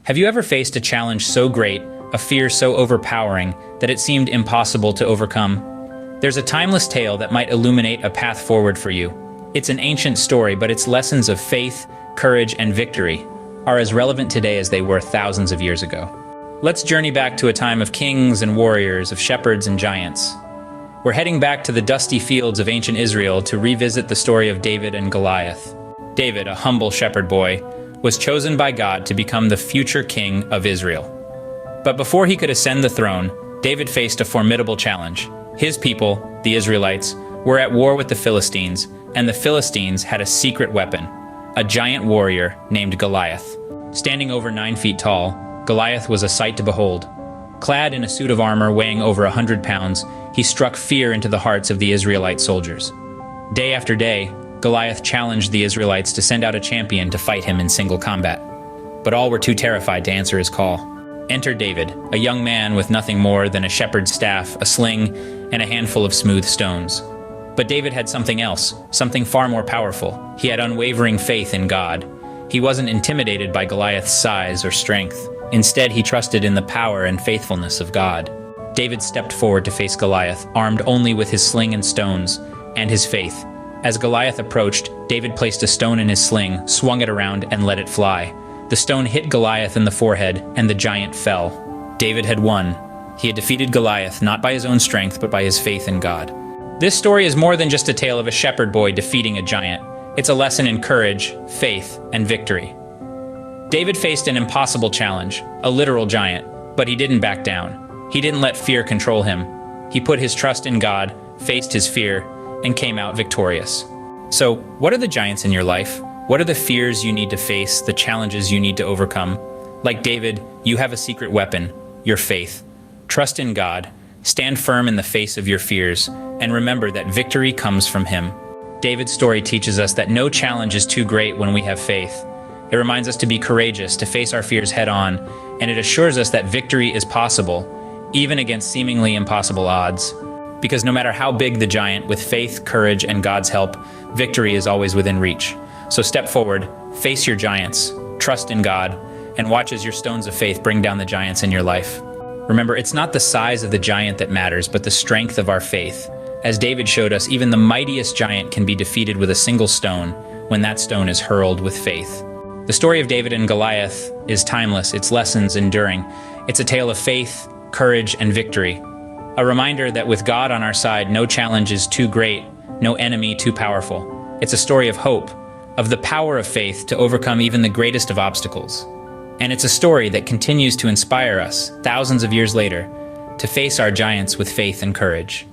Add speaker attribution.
Speaker 1: Have you ever faced a challenge so great, a fear so overpowering, that it seemed impossible to overcome? There's a timeless tale that might illuminate a path forward for you. It's an ancient story, but its lessons of faith, courage, and victory are as relevant today as they were thousands of years ago. Let's journey back to a time of kings and warriors, of shepherds and giants. We're heading back to the dusty fields of ancient Israel to revisit the story of David and Goliath. David, a humble shepherd boy, was chosen by God to become the future king of Israel. But before he could ascend the throne, David faced a formidable challenge. His people, the Israelites, were at war with the Philistines, and the Philistines had a secret weapon, a giant warrior named Goliath. Standing over 9 feet tall, Goliath was a sight to behold. Clad in a suit of armor weighing over 100 pounds, he struck fear into the hearts of the Israelite soldiers. Day after day, Goliath challenged the Israelites to send out a champion to fight him in single combat. But all were too terrified to answer his call. Enter David, a young man with nothing more than a shepherd's staff, a sling, and a handful of smooth stones. But David had something else, something far more powerful. He had unwavering faith in God. He wasn't intimidated by Goliath's size or strength. Instead, he trusted in the power and faithfulness of God. David stepped forward to face Goliath, armed only with his sling and stones, and his faith. As Goliath approached, David placed a stone in his sling, swung it around, and let it fly. The stone hit Goliath in the forehead, and the giant fell. David had won. He had defeated Goliath not by his own strength, but by his faith in God. This story is more than just a tale of a shepherd boy defeating a giant. It's a lesson in courage, faith, and victory. David faced an impossible challenge, a literal giant, but he didn't back down. He didn't let fear control him. He put his trust in God, faced his fear, and came out victorious. So, what are the giants in your life? What are the fears you need to face, the challenges you need to overcome? Like David, you have a secret weapon, your faith. Trust in God, stand firm in the face of your fears, and remember that victory comes from Him. David's story teaches us that no challenge is too great when we have faith. It reminds us to be courageous, to face our fears head-on, and it assures us that victory is possible, even against seemingly impossible odds. Because no matter how big the giant, with faith, courage, and God's help, victory is always within reach. So step forward, face your giants, trust in God, and watch as your stones of faith bring down the giants in your life. Remember, it's not the size of the giant that matters, but the strength of our faith. As David showed us, even the mightiest giant can be defeated with a single stone when that stone is hurled with faith. The story of David and Goliath is timeless, its lessons enduring. It's a tale of faith, courage, and victory. A reminder that with God on our side, no challenge is too great, no enemy too powerful. It's a story of hope, of the power of faith to overcome even the greatest of obstacles. And it's a story that continues to inspire us, thousands of years later, to face our giants with faith and courage.